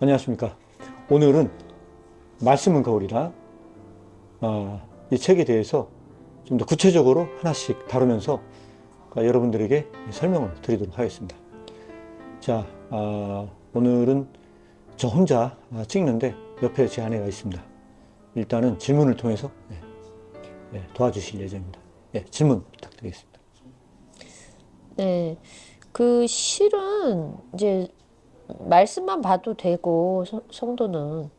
안녕하십니까. 오늘은 말씀은 거울이라 이 책에 대해서 좀 더 구체적으로 하나씩 다루면서 여러분들에게 설명을 드리도록 하겠습니다. 자, 오늘은 저 혼자 찍는데 옆에 제 아내가 있습니다. 일단은 질문을 통해서 도와주실 예정입니다. 질문 부탁드리겠습니다. 네, 그 실은 이제 말씀만 봐도 되고 성도는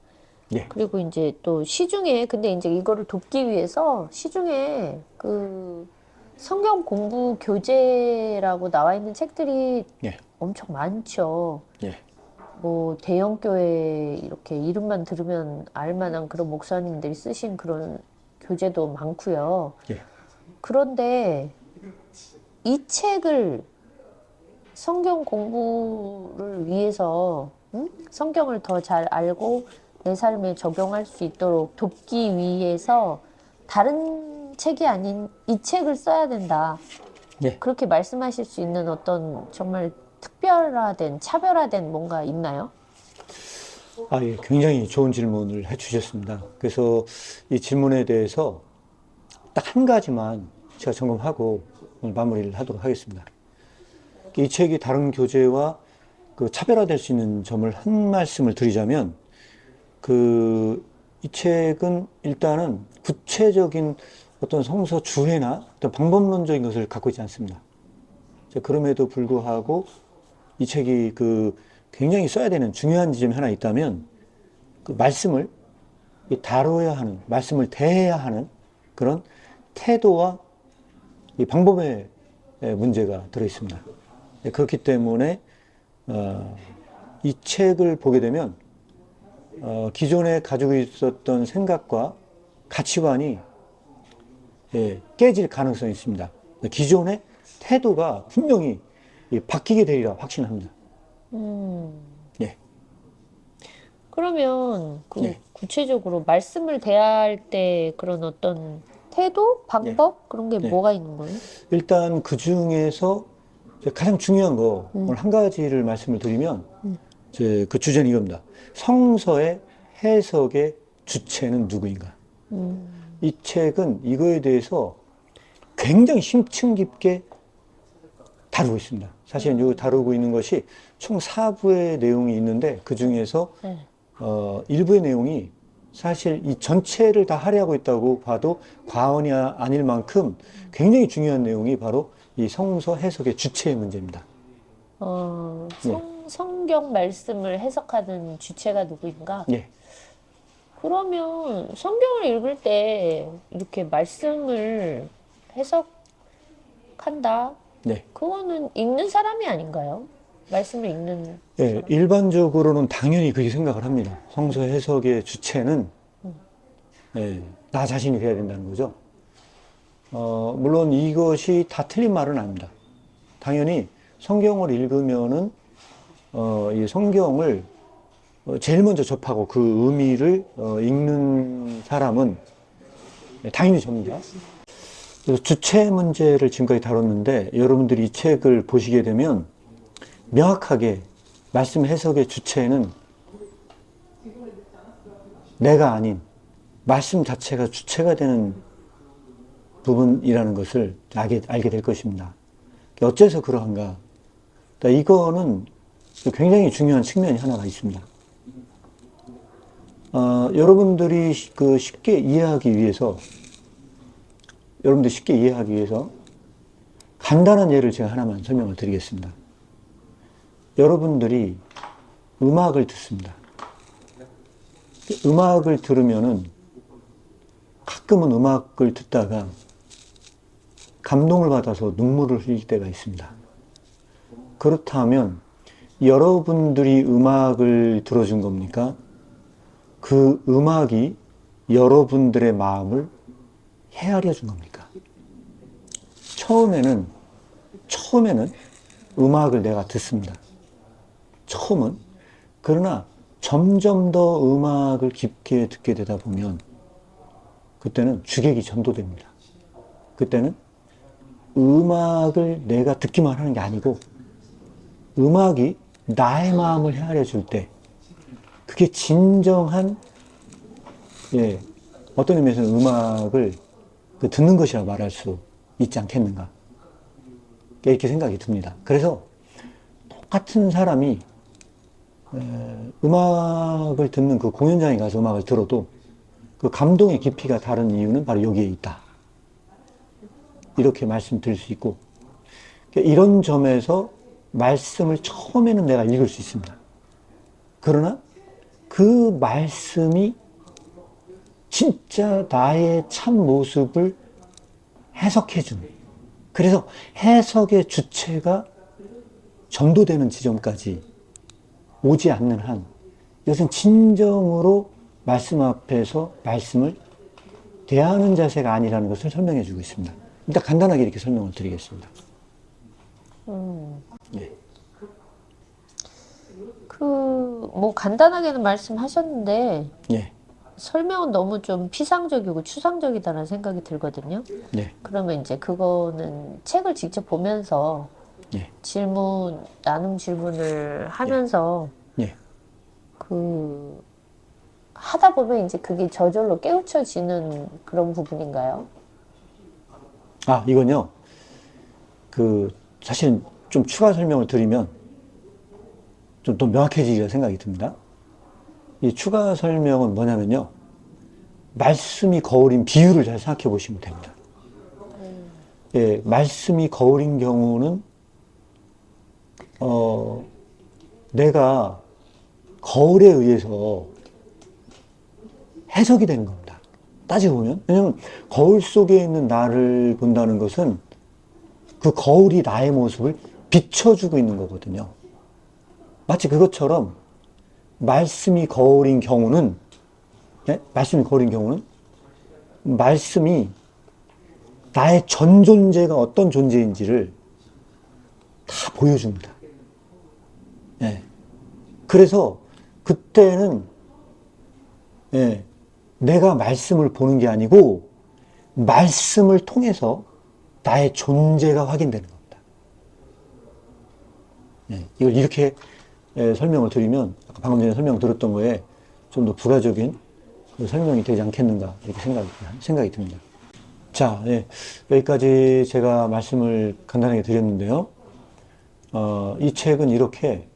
예, 그리고 이제 또 시중에 근데 이제 이거를 돕기 위해서 시중에 그 성경 공부 교재라고 나와 있는 책들이 예, 엄청 많죠. 예, 뭐 대형 교회 이렇게 이름만 들으면 알만한 그런 목사님들이 쓰신 그런 교재도 많고요. 예. 그런데 이 책을 성경 공부를 위해서 성경을 더 잘 알고 내 삶에 적용할 수 있도록 돕기 위해서 다른 책이 아닌 이 책을 써야 된다. 예. 그렇게 말씀하실 수 있는 어떤 정말 특별화된, 차별화된 뭔가 있나요? 예, 굉장히 좋은 질문을 해주셨습니다. 그래서 이 질문에 대해서 딱 한 가지만 제가 점검하고 오늘 마무리를 하도록 하겠습니다. 이 책이 다른 교재와 그 차별화될 수 있는 점을 한 말씀을 드리자면, 이 책은 일단은 구체적인 어떤 성서 주해나 어떤 방법론적인 것을 갖고 있지 않습니다. 그럼에도 불구하고 이 책이 굉장히 써야 되는 중요한 지점이 하나 있다면, 그 말씀을 다뤄야 하는, 말씀을 대해야 하는 그런 태도와 이 방법의 문제가 들어 있습니다. 그렇기 때문에 이 책을 보게 되면 기존에 가지고 있었던 생각과 가치관이 깨질 가능성이 있습니다. 기존의 태도가 분명히 바뀌게 되리라 확신합니다. 예, 그러면 예, 구체적으로 말씀을 대할 때 그런 어떤 태도, 예, 방법 그런 게 예. 뭐가 있는 거예요? 일단 그 중에서 가장 중요한 거 오늘 한 가지를 말씀을 드리면 그 주제는 이겁니다. 성서의 해석의 주체는 누구인가? 이 책은 이거에 대해서 굉장히 심층 깊게 다루고 있습니다. 사실 이 다루고 있는 것이 총 4부의 내용이 있는데 그 중에서 네. 일부의 내용이 사실 이 전체를 다 할애하고 있다고 봐도 과언이 아닐 만큼 굉장히 중요한 내용이 바로 이 성서 해석의 주체의 문제입니다. 예, 성경 말씀을 해석하는 주체가 누구인가? 예, 그러면 성경을 읽을 때 이렇게 말씀을 해석한다? 네. 그거는 읽는 사람이 아닌가요? 말씀을 읽는 예, 사람? 일반적으로는 당연히 그렇게 생각을 합니다. 성서 해석의 주체는 나 자신이 돼야 된다는 거죠. 물론 이것이 다 틀린 말은 아닙니다. 당연히 성경을 읽으면은 이 성경을 제일 먼저 접하고 그 의미를 읽는 사람은 당연히 접니다. 그래서 주체 문제를 지금까지 다뤘는데 여러분들이 이 책을 보시게 되면 명확하게 말씀 해석의 주체는 내가 아닌 말씀 자체가 주체가 되는 부분이라는 것을 알게 될 것입니다. 어째서 그러한가? 이거는 굉장히 중요한 측면이 하나가 있습니다. 여러분들이 쉽게 이해하기 위해서, 간단한 예를 제가 하나만 설명을 드리겠습니다. 여러분들이 음악을 듣습니다. 음악을 들으면은 가끔은 음악을 듣다가 감동을 받아서 눈물을 흘릴 때가 있습니다. 그렇다면 여러분들이 음악을 들어준 겁니까? 그 음악이 여러분들의 마음을 헤아려 준 겁니까? 처음에는 음악을 내가 듣습니다. 처음은. 그러나 점점 더 음악을 깊게 듣게 되다 보면 그때는 주객이 전도됩니다. 그때는 음악을 내가 듣기만 하는 게 아니고 음악이 나의 마음을 헤아려 줄 때 그게 진정한, 예, 어떤 의미에서는 음악을 그 듣는 것이라고 말할 수 있지 않겠는가. 이렇게 생각이 듭니다. 그래서 똑같은 사람이 음악을 듣는 그 공연장에 가서 음악을 들어도 그 감동의 깊이가 다른 이유는 바로 여기에 있다. 이렇게 말씀드릴 수 있고, 이런 점에서 말씀을 처음에는 내가 읽을 수 있습니다. 그러나 그 말씀이 진짜 나의 참 모습을 해석해주는, 그래서 해석의 주체가 전도되는 지점까지 오지 않는 한, 이것은 진정으로 말씀 앞에서 말씀을 대하는 자세가 아니라는 것을 설명해 주고 있습니다. 일단 간단하게 이렇게 설명을 드리겠습니다. 예. 뭐 간단하게는 말씀하셨는데 예. 설명은 너무 좀 피상적이고 추상적이다라는 생각이 들거든요. 예. 그러면 이제 그거는 책을 직접 보면서 예. 나눔 질문을 하면서 예. 하다 보면 이제 그게 저절로 깨우쳐지는 그런 부분인가요? 아, 이건요. 사실은 좀 추가 설명을 드리면 좀 더 명확해지리라 생각이 듭니다. 이 추가 설명은 뭐냐면요. 말씀이 거울인 비유를 잘 생각해 보시면 됩니다. 예, 말씀이 거울인 경우는, 내가 거울에 의해서 해석이 되는 겁니다. 따지고 보면. 왜냐면 거울 속에 있는 나를 본다는 것은 그 거울이 나의 모습을 비춰주고 있는 거거든요. 마치 그것처럼 말씀이 거울인 경우는, 예? 말씀이 거울인 경우는 말씀이 나의 전 존재가 어떤 존재인지를 다 보여줍니다. 예. 그래서 그때는, 예, 내가 말씀을 보는 게 아니고 말씀을 통해서 나의 존재가 확인되는 겁니다. 예, 이걸 이렇게 설명을 드리면 아까 방금 전에 설명 드렸던 거에 좀 더 부가적인 설명이 되지 않겠는가 이렇게 생각이 듭니다. 자, 예, 여기까지 제가 말씀을 간단하게 드렸는데요. 이 책은 이렇게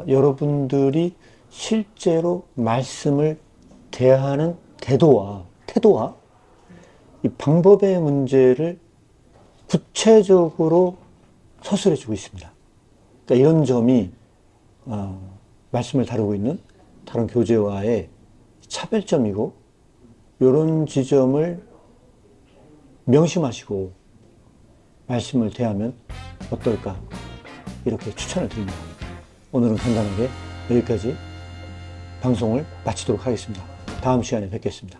여러분들이 실제로 말씀을 대하는 태도와 이 방법의 문제를 구체적으로 서술해 주고 있습니다. 그러니까 이런 점이 말씀을 다루고 있는 다른 교재와의 차별점이고, 이런 지점을 명심하시고 말씀을 대하면 어떨까, 이렇게 추천을 드립니다. 오늘은 간단하게 여기까지 방송을 마치도록 하겠습니다. 다음 시간에 뵙겠습니다.